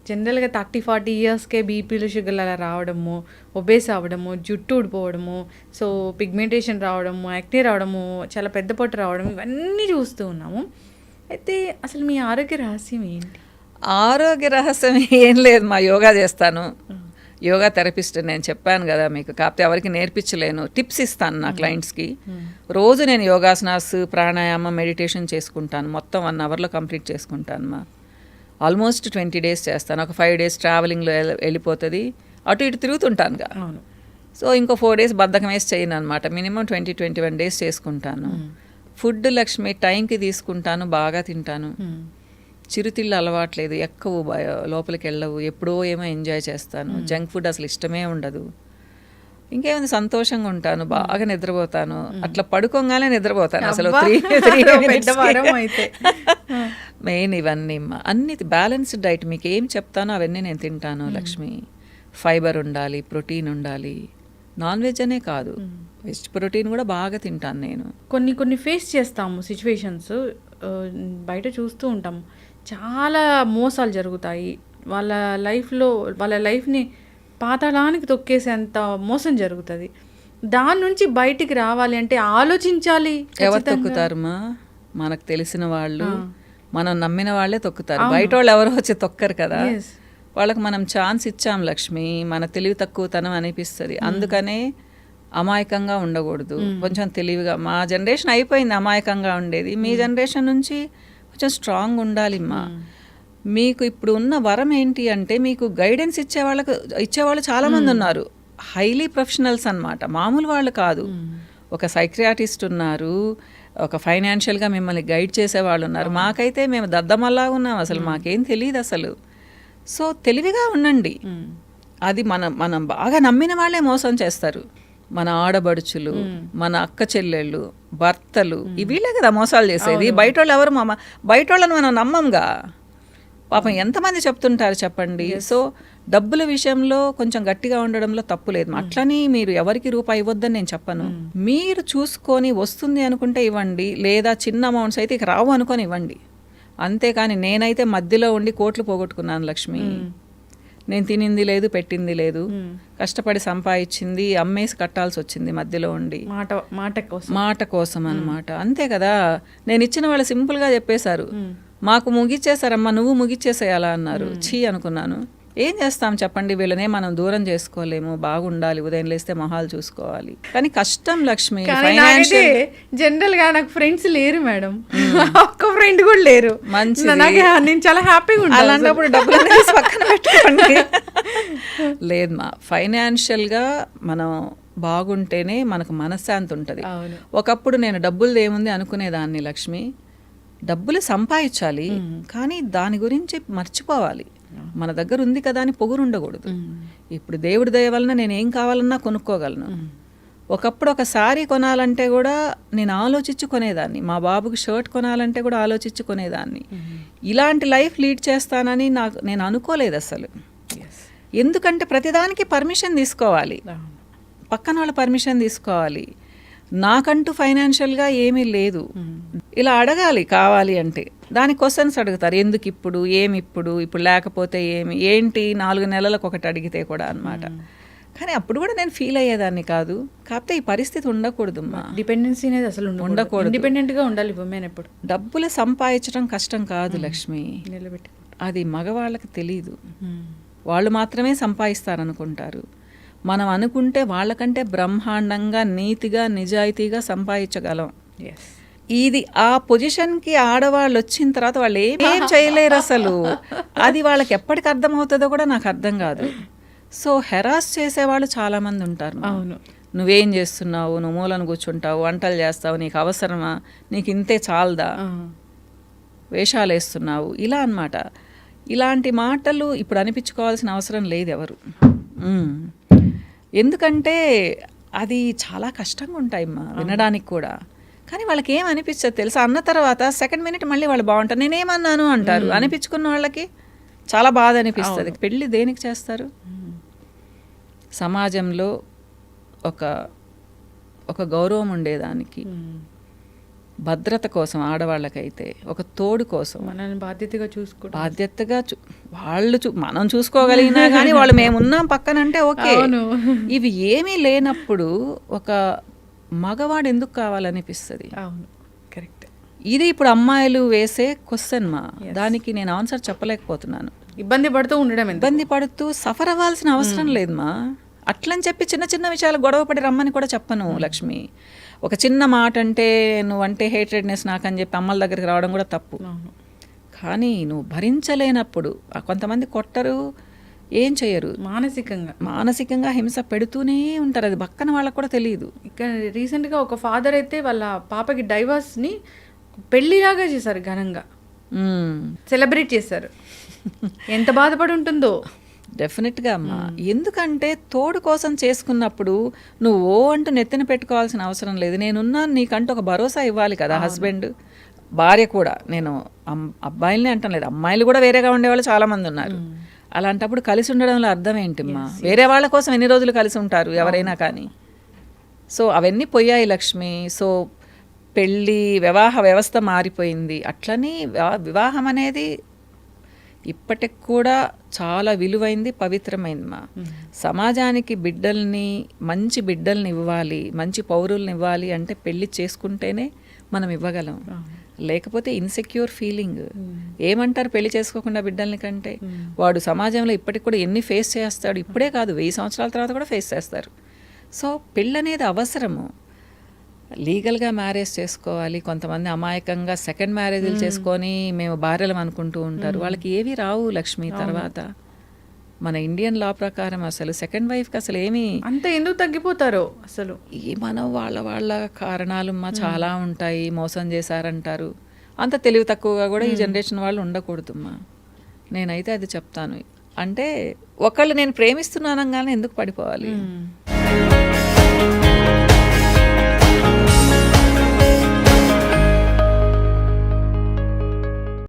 జనరల్‌గా 30, 40 ఇయర్స్‌కే బీపీలు, షుగర్‌లు అలా రావడము, ఒబేస్ అవ్వడము, జుట్టు ఊడిపోవడము, సో పిగ్మెంటేషన్ రావడము, యాక్నే రావడము, చాలా పెద్ద పొట్ట రావడం ఇవన్నీ చూస్తూ ఉన్నాము. అయితే అసలు మీ ఆరోగ్య రహస్యం ఏంటి? ఆరోగ్య రహస్యం ఏం లేదు, మా యోగా చేస్తాను. యోగా థెరపిస్ట్ నేను చెప్పాను కదా మీకు. కాకపోతే ఎవరికి నేర్పించలేను, టిప్స్ ఇస్తాను నా క్లయింట్స్కి. రోజు నేను యోగాసనాస్, ప్రాణాయామం, మెడిటేషన్ చేసుకుంటాను. మొత్తం 1 అవర్లో కంప్లీట్ చేసుకుంటాను మా. ఆల్మోస్ట్ 20 days చేస్తాను. ఒక 5 days ట్రావెలింగ్లో వెళ్ళిపోతుంది. అటు ఇటు తిరుగుతుంటానుగా. అవును. సో ఇంకో 4 days బద్ధకం వేసి చేయను అనమాట. మినిమం 20-21 days చేసుకుంటాను. ఫుడ్ లక్ష్మి టైంకి తీసుకుంటాను, బాగా తింటాను. చిరుతిళ్ళు అలవాట్లేదు, ఎక్కువ లోపలికి వెళ్ళవు. ఎప్పుడో ఏమో ఎంజాయ్ చేస్తాను. జంక్ ఫుడ్ అసలు ఇష్టమే ఉండదు. ఇంకేమైంది, సంతోషంగా ఉంటాను, బాగా నిద్రపోతాను. అట్లా పడుకోగానే నిద్రపోతాను అసలు. 3 అయితే మెయిన్ ఇవన్నీ అన్ని బ్యాలెన్స్డ్ డైట్. మీకు ఏం చెప్తానో అవన్నీ నేను తింటాను లక్ష్మి. ఫైబర్ ఉండాలి, ప్రోటీన్ ఉండాలి. నాన్ వెజ్ అనే కాదు, వెజ్ ప్రోటీన్ కూడా బాగా తింటాను నేను. కొన్ని ఫేస్ చేస్తాము సిచ్యువేషన్స్, బయట చూస్తూ ఉంటాం. చాలా మోసాలు జరుగుతాయి. వాళ్ళ లైఫ్ని పాతాళానికి తొక్కేసేంత మోసం జరుగుతుంది. దాని నుంచి బయటికి రావాలి అంటే ఆలోచించాలి. ఎవరు తొక్కుతారమ్మా? మనకు తెలిసిన వాళ్ళు, మనం నమ్మిన వాళ్ళే తొక్కుతారు. బయట వాళ్ళు ఎవరో వచ్చి తొక్కరు కదా. వాళ్ళకి మనం ఛాన్స్ ఇచ్చాం లక్ష్మి. మన తెలివి తక్కువతనం అనిపిస్తుంది. అందుకనే అమాయకంగా ఉండకూడదు, కొంచెం తెలివిగా. మా జనరేషన్ అయిపోయింది అమాయకంగా ఉండేది. మీ జనరేషన్ నుంచి కొంచెం స్ట్రాంగ్ ఉండాలి అమ్మా. మీకు ఇప్పుడు ఉన్న వరం ఏంటి అంటే, మీకు గైడెన్స్ ఇచ్చేవాళ్ళు చాలామంది ఉన్నారు. హైలీ ప్రొఫెషనల్స్ అన్నమాట, మామూలు వాళ్ళు కాదు. ఒక సైక్రియాటిస్ట్ ఉన్నారు, ఒక ఫైనాన్షియల్గా మిమ్మల్ని గైడ్ చేసేవాళ్ళు ఉన్నారు. మాకైతే మేము దద్దమల్లా ఉన్నాం, అసలు మాకేం తెలియదు అసలు. సో తెలివిగా ఉండండి. అది మనం బాగా నమ్మిన వాళ్ళే మోసం చేస్తారు. మన ఆడబడుచులు, మన అక్క చెల్లెళ్ళు, భర్తలు, వీళ్ళే కదా మోసాలు చేసేది. బయట వాళ్ళు ఎవరు? బయట వాళ్ళని మనం నమ్మంగా. పాపం ఎంతమంది చెప్తుంటారు చెప్పండి. సో డబ్బుల విషయంలో కొంచెం గట్టిగా ఉండడంలో తప్పు లేదు. అట్లని మీరు ఎవరికి రూపాయి ఇవ్వద్దని నేను చెప్పను. మీరు చూసుకొని వస్తుంది అనుకుంటే ఇవ్వండి, లేదా చిన్న అమౌంట్స్ అయితే ఇక రావు అనుకొని ఇవ్వండి. అంతేకాని నేనైతే మధ్యలో ఉండి కోట్లు పోగొట్టుకున్నాను లక్ష్మి. నేను తినింది లేదు, పెట్టింది లేదు, కష్టపడి సంపాదించింది అమ్మేసి కట్టాల్సి వచ్చింది మధ్యలో ఉండి, మాట కోసం అన్నమాట. అంతే కదా. నేను ఇచ్చిన వాళ్ళు సింపుల్గా చెప్పేశారు, మాకు ముగిచ్చేసారమ్మా, నువ్వు ముగిచ్చేసేయాలా అన్నారు. ఛీ అనుకున్నాను. ఏం చేస్తాం చెప్పండి, వీళ్ళనే మనం దూరం చేసుకోలేము. బాగుండాలి, ఉదయం లేస్తే మొహాలు చూసుకోవాలి, కానీ కష్టం లక్ష్మి. జనరల్ గా నాకు ఫ్రెండ్స్ లేరు మేడం, ఒక్క ఫ్రెండ్ కూడా లేరు. మంచి, నేను చాలా హ్యాపీగా ఉంటాను. అలాంటప్పుడు డబ్బులు పక్కన పెట్టుకోండి. లేదు మా, ఫైనాన్షియల్గా మనం బాగుంటేనే మనకు మనశ్శాంతి ఉంటుంది. ఒకప్పుడు నేను డబ్బులు ఏముంది అనుకునేదాన్ని లక్ష్మి. డబ్బులు సంపాదించాలి, కానీ దాని గురించి మర్చిపోవాలి. మన దగ్గర ఉంది కదా అని పొగురు ఉండకూడదు. ఇప్పుడు దేవుడి దయ వలన నేను ఏం కావాలన్నా కొనుక్కోగలను. ఒకప్పుడు ఒక శారీ కొనాలంటే కూడా నేను ఆలోచించి కొనేదాన్ని. మా బాబుకి షర్ట్ కొనాలంటే కూడా ఆలోచించి కొనేదాన్ని. ఇలాంటి లైఫ్ లీడ్ చేస్తానని నేను అనుకోలేదు అసలు. ఎందుకంటే ప్రతిదానికి పర్మిషన్ తీసుకోవాలి, పక్కన వాళ్ళ పర్మిషన్ తీసుకోవాలి. నాకంటూ ఫైనాన్షియల్గా ఏమీ లేదు. ఇలా అడగాలి కావాలి అంటే. దాని క్వశ్చన్స్ అడుగుతారు, ఎందుకు ఇప్పుడు, ఏమి ఇప్పుడు లేకపోతే ఏంటి 4 నెలలకు ఒకటి అడిగితే కూడా అన్నమాట. కానీ అప్పుడు కూడా నేను ఫీల్ అయ్యేదాన్ని కాదు. కాకపోతే ఈ పరిస్థితి ఉండకూడదు. డిపెండెన్సీ అనేది అసలు ఉండకూడదు. ఇండిపెండెంట్గా ఉండాలి ఉమెన్ ఎప్పుడు. డబ్బులు సంపాదించడం కష్టం కాదు లక్ష్మి, అది మగవాళ్ళకి తెలీదు. వాళ్ళు మాత్రమే సంపాదిస్తారనుకుంటారు. మనం అనుకుంటే వాళ్ళకంటే బ్రహ్మాండంగా, నీతిగా, నిజాయితీగా సంపాదించగలం. ఇది ఆ పొజిషన్కి ఆడవాళ్ళు వచ్చిన తర్వాత వాళ్ళు ఏం చేయలేరు అసలు. అది వాళ్ళకి ఎప్పటికి అర్థమవుతుందో కూడా నాకు అర్థం కాదు. సో హెరాస్ చేసేవాళ్ళు చాలామంది ఉంటారు. అవును, నువ్వేం చేస్తున్నావు, నువ్వు మూలను కూర్చుంటావు, వంటలు చేస్తావు, నీకు అవసరమా, నీకు ఇంతే చాలదా, వేషాలు వేస్తున్నావు, ఇలా అన్నమాట. ఇలాంటి మాటలు ఇప్పుడు అనిపించుకోవాల్సిన అవసరం లేదు ఎవరు. ఎందుకంటే అది చాలా కష్టంగా ఉంటాయి అమ్మా వినడానికి కూడా. కానీ వాళ్ళకి ఏం అనిపించదు తెలుసా, అన్న తర్వాత సెకండ్ మినిట్ మళ్ళీ వాళ్ళు బాగుంటారు, నేనేమన్నాను అంటారు. అనిపించుకున్న వాళ్ళకి చాలా బాధ అనిపిస్తుంది. పెళ్ళి దేనికి చేస్తారు? సమాజంలో ఒక గౌరవం ఉండేదానికి. భద్రత కోసం ఆడవాళ్ళకైతే, ఒక తోడు కోసం, మనల్ని బాధ్యతగా చూసుకోవడం. బాధ్యతగా వాళ్ళు మనం చూసుకోగలిగినా కానీ వాళ్ళు మేమున్నాం పక్కనంటే ఓకే. ఇవి ఏమీ లేనప్పుడు ఒక మగవాడు ఎందుకు కావాలనిపిస్తుంది? అవును, కరెక్ట్. ఇది ఇప్పుడు అమ్మాయిలు వేసే క్వశ్చన్ మా, దానికి నేను ఆన్సర్ చెప్పలేకపోతున్నాను. ఇబ్బంది పడుతూ ఉండడం, ఇబ్బంది పడుతూ సఫర్ అవ్వాల్సిన అవసరం లేదు మా. అట్లని చెప్పి చిన్న చిన్న విషయాలు గొడవపడి రమ్మని కూడా చెప్పను లక్ష్మి. ఒక చిన్న మాట అంటే నువ్వంటే హేట్రెడ్నెస్ నాకని చెప్పి అమ్మల దగ్గరికి రావడం కూడా తప్పు. కానీ నువ్వు భరించలేనప్పుడు, కొంతమంది కొట్టరు, ఏం చేయరు, మానసికంగా హింస పెడుతూనే ఉంటారు. అది పక్కన వాళ్ళకు కూడా తెలియదు. ఇక్కడ రీసెంట్గా ఒక ఫాదర్ అయితే వాళ్ళ పాపకి డైవర్స్ని పెళ్లిలాగా చేశారు, ఘనంగా సెలబ్రేట్ చేశారు. ఎంత బాధపడి ఉంటుందో. డెఫినెట్గా అమ్మా. ఎందుకంటే తోడు కోసం చేసుకున్నప్పుడు నువ్వు ఓ అంటూ నెత్తిన పెట్టుకోవాల్సిన అవసరం లేదు. నేనున్నాను నీకంటూ ఒక భరోసా ఇవ్వాలి కదా హస్బెండ్, భార్య కూడా. నేను అబ్బాయిలనే అంటాను లేదు, అమ్మాయిలు కూడా వేరేగా ఉండేవాళ్ళు చాలామంది ఉన్నారు. అలాంటప్పుడు కలిసి ఉండడంలో అర్థం ఏంటమ్మా? వేరే వాళ్ళ కోసం ఎన్ని రోజులు కలిసి ఉంటారు ఎవరైనా కానీ. సో అవన్నీ పోయాయి లక్ష్మి. సో పెళ్ళి, వివాహ వ్యవస్థ మారిపోయింది. అట్లని వివాహం అనేది ఇప్పటికి కూడా చాలా విలువైంది, పవిత్రమైంది మా. సమాజానికి బిడ్డల్ని, మంచి బిడ్డల్ని ఇవ్వాలి, మంచి పౌరుల్ని ఇవ్వాలి అంటే పెళ్లి చేసుకుంటేనే మనం ఇవ్వగలం. లేకపోతే ఇన్సెక్యూర్ ఫీలింగ్. ఏమంటారు పెళ్లి చేసుకోకుండా బిడ్డల్ని కంటే? వాడు సమాజంలో ఇప్పటికి కూడా ఎన్ని ఫేస్ చేస్తాడు, ఇప్పుడే కాదు 1000 సంవత్సరాల తర్వాత కూడా ఫేస్ చేస్తారు. సో పెళ్ళి అనేది అవసరము. లీగల్గా మ్యారేజ్ చేసుకోవాలి. కొంతమంది అమాయకంగా సెకండ్ మ్యారేజ్లు చేసుకొని మేము భార్యలం అనుకుంటూ ఉంటారు. వాళ్ళకి ఏవి రావు లక్ష్మి. తర్వాత మన ఇండియన్ లా ప్రకారం అసలు సెకండ్ వైఫ్కి అసలు ఏమి అంత ఎందుకు తగ్గిపోతారో అసలు. మనం వాళ్ళ కారణాలు చాలా ఉంటాయి. మోసం చేశారంటారు. అంత తెలివి తక్కువగా కూడా ఈ జనరేషన్ వాళ్ళు ఉండకూడదమ్మా. నేనైతే అది చెప్తాను. అంటే ఒకళ్ళు నేను ప్రేమిస్తున్నానంగానే ఎందుకు పడిపోవాలి?